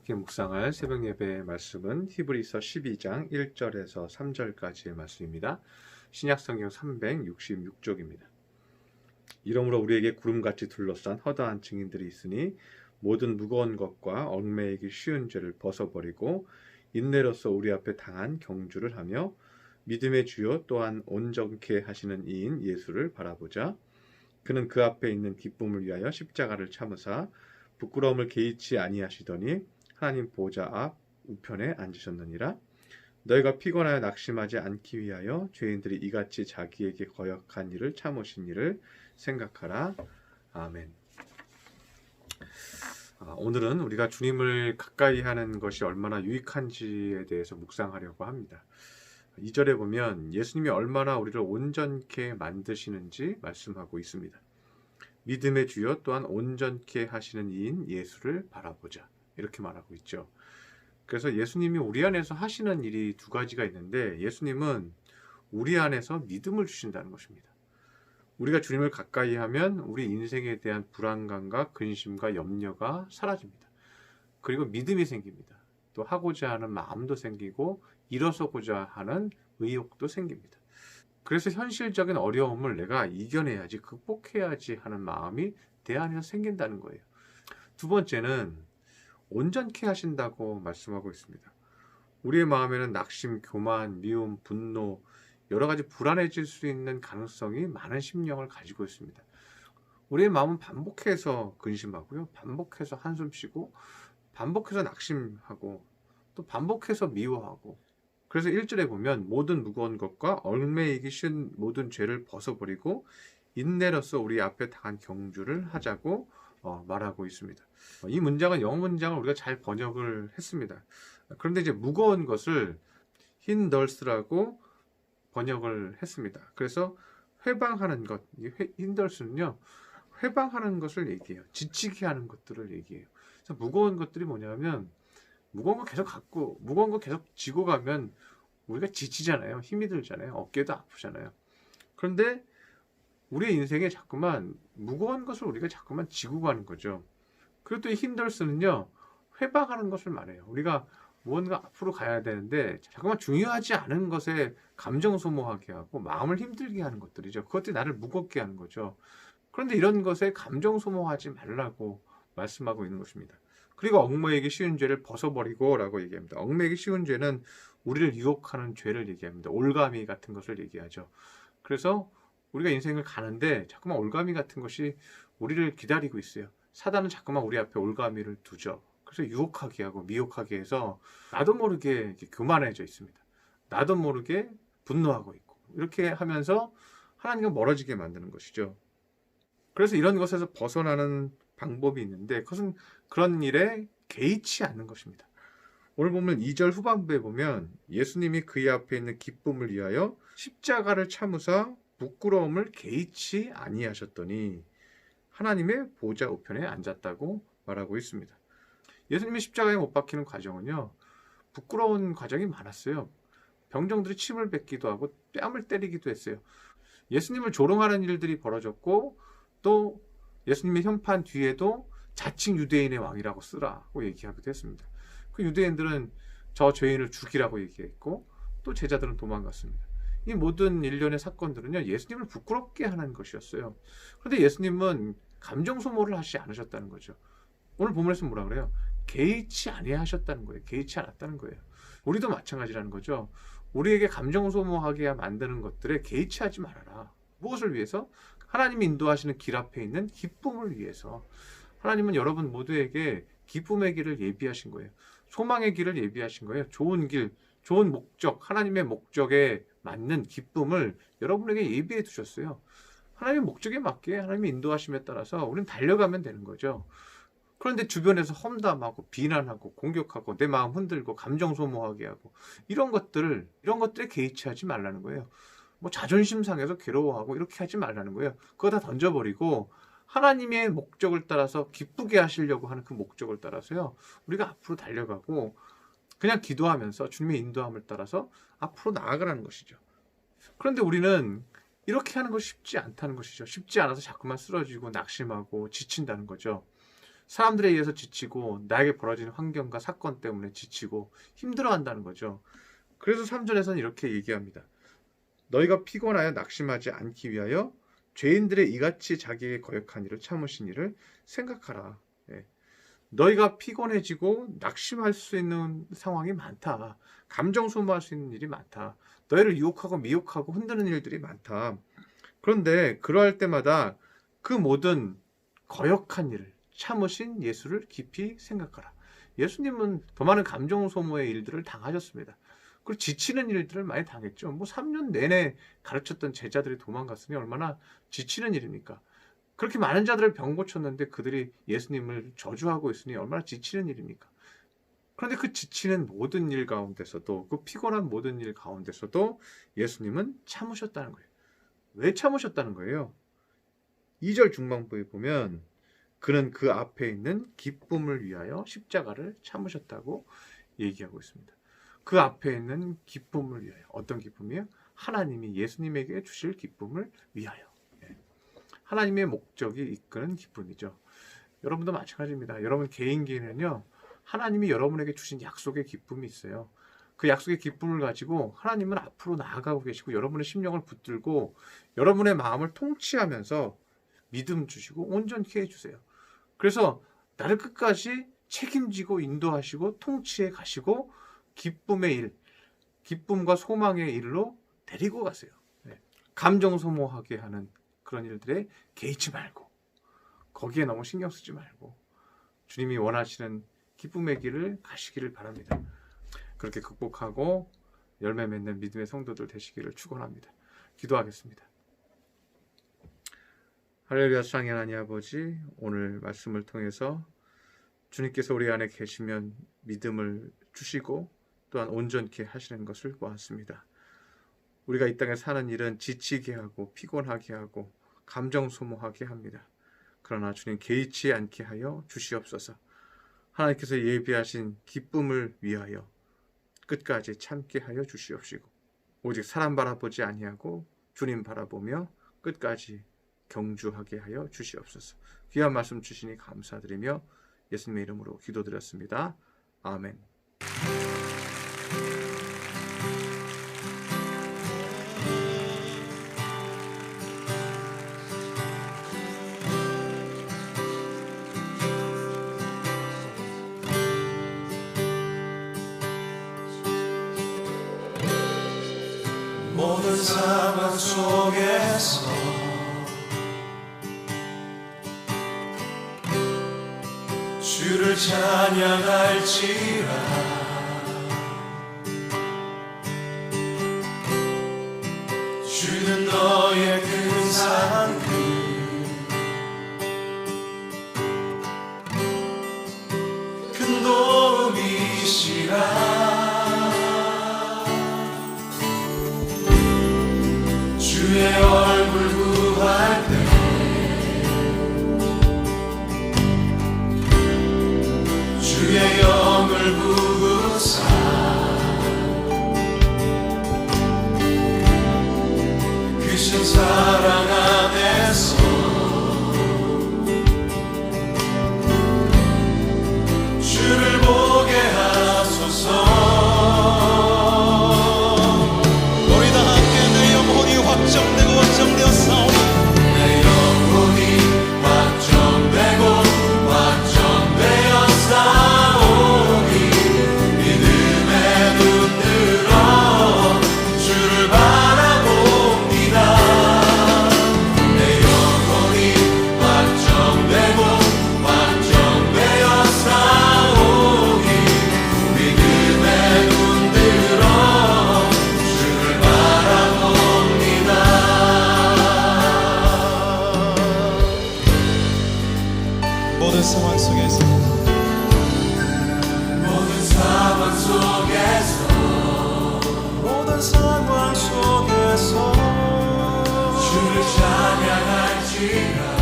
함께 묵상할 새벽 예배의 말씀은 히브리서 12장 1절에서 3절까지의 말씀입니다. 신약성경 366쪽입니다. 이러므로 우리에게 구름같이 둘러싼 허다한 증인들이 있으니 모든 무거운 것과 얽매이기 쉬운 죄를 벗어버리고 인내로서 우리 앞에 당한 경주를 하며 믿음의 주요 또한 온전케 하시는 이인 예수를 바라보자. 그는 그 앞에 있는 기쁨을 위하여 십자가를 참으사 부끄러움을 개의치 아니하시더니 하나님 보좌 앞 우편에 앉으셨느니라. 너희가 피곤하여 낙심하지 않기 위하여 죄인들이 이같이 자기에게 거역한 일을 참으신 일을 생각하라. 아멘. 오늘은 우리가 주님을 가까이 하는 것이 얼마나 유익한지에 대해서 묵상하려고 합니다. 2절에 보면 예수님이 얼마나 우리를 온전케 만드시는지 말씀하고 있습니다. 믿음의 주요 또한 온전케 하시는 이인 예수를 바라보자, 이렇게 말하고 있죠. 그래서 예수님이 우리 안에서 하시는 일이 두 가지가 있는데, 예수님은 우리 안에서 믿음을 주신다는 것입니다. 우리가 주님을 가까이 하면 우리 인생에 대한 불안감과 근심과 염려가 사라집니다. 그리고 믿음이 생깁니다. 또 하고자 하는 마음도 생기고 일어서고자 하는 의욕도 생깁니다. 그래서 현실적인 어려움을 내가 이겨내야지, 극복해야지 하는 마음이 내 안에서 생긴다는 거예요. 두 번째는 온전케 하신다고 말씀하고 있습니다. 우리의 마음에는 낙심, 교만, 미움, 분노, 여러 가지 불안해질 수 있는 가능성이 많은 심령을 가지고 있습니다. 우리의 마음은 반복해서 근심하고요, 반복해서 한숨 쉬고, 반복해서 낙심하고, 또 반복해서 미워하고. 그래서 1절에 보면 모든 무거운 것과 얽매이기 쉬운 모든 죄를 벗어버리고 인내로서 우리 앞에 당한 경주를 하자고 말하고 있습니다. 이 문장은 영어 문장을 우리가 잘 번역을 했습니다. 그런데 이제 무거운 것을 힌덜스라고 번역을 했습니다. 그래서 회방하는 것, 힌덜스는요, 회방하는 것을 얘기해요. 지치게 하는 것들을 얘기해요. 그래서 무거운 것들이 뭐냐면, 무거운 거 계속 갖고, 무거운 거 계속 지고 가면 우리가 지치잖아요. 힘이 들잖아요. 어깨도 아프잖아요. 그런데 우리의 인생에 자꾸만 무거운 것을 우리가 자꾸만 지고 가는 거죠. 그리고 또 이 힌덜스는요, 회방하는 것을 말해요. 우리가 무언가 앞으로 가야 되는데 자꾸만 중요하지 않은 것에 감정 소모하게 하고 마음을 힘들게 하는 것들이죠. 그것들이 나를 무겁게 하는 거죠. 그런데 이런 것에 감정 소모하지 말라고 말씀하고 있는 것입니다. 그리고 얽매이기 쉬운 죄를 벗어버리고 라고 얘기합니다. 얽매이기 쉬운 죄는 우리를 유혹하는 죄를 얘기합니다. 올가미 같은 것을 얘기하죠. 그래서 우리가 인생을 가는데 자꾸만 올가미 같은 것이 우리를 기다리고 있어요. 사단은 자꾸만 우리 앞에 올가미를 두죠. 그래서 유혹하게 하고 미혹하게 해서 나도 모르게 교만해져 있습니다. 나도 모르게 분노하고 있고, 이렇게 하면서 하나님과 멀어지게 만드는 것이죠. 그래서 이런 것에서 벗어나는 방법이 있는데, 그것은 그런 일에 개의치 않는 것입니다. 오늘 보면 2절 후반부에 보면 예수님이 그의 앞에 있는 기쁨을 위하여 십자가를 참으사 부끄러움을 개의치 아니하셨더니 하나님의 보좌 우편에 앉았다고 말하고 있습니다. 예수님이 십자가에 못 박히는 과정은요, 부끄러운 과정이 많았어요. 병정들이 침을 뱉기도 하고 뺨을 때리기도 했어요. 예수님을 조롱하는 일들이 벌어졌고, 또 예수님의 현판 뒤에도 자칭 유대인의 왕이라고 쓰라고 얘기하기도 했습니다. 그 유대인들은 저 죄인을 죽이라고 얘기했고, 또 제자들은 도망갔습니다. 이 모든 일련의 사건들은요, 예수님을 부끄럽게 하는 것이었어요. 그런데 예수님은 감정 소모를 하시지 않으셨다는 거죠. 오늘 본문에서 뭐라 그래요? 개의치 아니하셨다는 거예요. 개의치 않았다는 거예요. 우리도 마찬가지라는 거죠. 우리에게 감정 소모하게 만드는 것들에 개의치 하지 말아라. 무엇을 위해서? 하나님이 인도하시는 길 앞에 있는 기쁨을 위해서. 하나님은 여러분 모두에게 기쁨의 길을 예비하신 거예요. 소망의 길을 예비하신 거예요. 좋은 길, 좋은 목적, 하나님의 목적에 맞는 기쁨을 여러분에게 예비해 두셨어요. 하나님의 목적에 맞게 하나님의 인도하심에 따라서 우리는 달려가면 되는 거죠. 그런데 주변에서 험담하고 비난하고 공격하고 내 마음 흔들고 감정 소모하게 하고 이런 것들에 개의치 하지 말라는 거예요. 뭐 자존심 상해서 괴로워하고 이렇게 하지 말라는 거예요. 그거 다 던져버리고 하나님의 목적을 따라서 기쁘게 하시려고 하는 그 목적을 따라서요, 우리가 앞으로 달려가고 그냥 기도하면서 주님의 인도함을 따라서 앞으로 나아가라는 것이죠. 그런데 우리는 이렇게 하는 것이 쉽지 않다는 것이죠. 쉽지 않아서 자꾸만 쓰러지고 낙심하고 지친다는 거죠. 사람들에 의해서 지치고 나에게 벌어지는 환경과 사건 때문에 지치고 힘들어한다는 거죠. 그래서 3절에서는 이렇게 얘기합니다. 너희가 피곤하여 낙심하지 않기 위하여 죄인들의 이같이 자기에게 거역한 일을 참으신 일을 생각하라. 예. 너희가 피곤해지고 낙심할 수 있는 상황이 많다. 감정 소모할 수 있는 일이 많다. 너희를 유혹하고 미혹하고 흔드는 일들이 많다. 그런데 그러할 때마다 그 모든 거역한 일을 참으신 예수를 깊이 생각하라. 예수님은 더 많은 감정 소모의 일들을 당하셨습니다. 그리고 지치는 일들을 많이 당했죠. 3년 내내 가르쳤던 제자들이 도망갔으니 얼마나 지치는 일입니까? 그렇게 많은 자들을 병 고쳤는데 그들이 예수님을 저주하고 있으니 얼마나 지치는 일입니까? 그런데 그 지치는 모든 일 가운데서도, 그 피곤한 모든 일 가운데서도 예수님은 참으셨다는 거예요. 왜 참으셨다는 거예요? 2절 중반부에 보면 그는 그 앞에 있는 기쁨을 위하여 십자가를 참으셨다고 얘기하고 있습니다. 그 앞에 있는 기쁨을 위하여. 어떤 기쁨이에요? 하나님이 예수님에게 주실 기쁨을 위하여. 하나님의 목적이 이끄는 기쁨이죠. 여러분도 마찬가지입니다. 여러분 개인기에는요, 하나님이 여러분에게 주신 약속의 기쁨이 있어요. 그 약속의 기쁨을 가지고 하나님은 앞으로 나아가고 계시고 여러분의 심령을 붙들고 여러분의 마음을 통치하면서 믿음 주시고 온전케 해주세요. 그래서 나를 끝까지 책임지고 인도하시고 통치해 가시고 기쁨의 일, 기쁨과 소망의 일로 데리고 가세요. 감정 소모하게 하는 그런 일들에 개의치 말고, 거기에 너무 신경 쓰지 말고 주님이 원하시는 기쁨의 길을 가시기를 바랍니다. 그렇게 극복하고 열매 맺는 믿음의 성도들 되시기를 축원합니다. 기도하겠습니다. 할렐루야. 사랑의 하나님 아버지, 오늘 말씀을 통해서 주님께서 우리 안에 계시면 믿음을 주시고 또한 온전케 하시는 것을 보았습니다. 우리가 이 땅에 사는 일은 지치게 하고 피곤하게 하고 감정 소모하게 합니다. 그러나 주님 개의치 않게 하여 주시옵소서. 하나님께서 예비하신 기쁨을 위하여 끝까지 참게 하여 주시옵시고 오직 사람 바라보지 아니하고 주님 바라보며 끝까지 경주하게 하여 주시옵소서. 귀한 말씀 주시니 감사드리며 예수님의 이름으로 기도드렸습니다. 아멘. 모든 상황 속에서 주를 찬양할지라. 주는 너의 큰 사랑 큰 도움이시라. 주의 얼굴 구할 때 주의 영을 부으사 크신 사랑 안에서 주를 보게 하소서. 확정되고 확정되었사오니 내 영혼이 확정되고 확정되었사오니 믿음의 눈 들어 주를 바라봅니다. 내 영혼이 확정되고 확정되었사오니 믿음의 눈 들어 주를 바라봅니다. 모든 상황 속에서 주를 찬양할지라.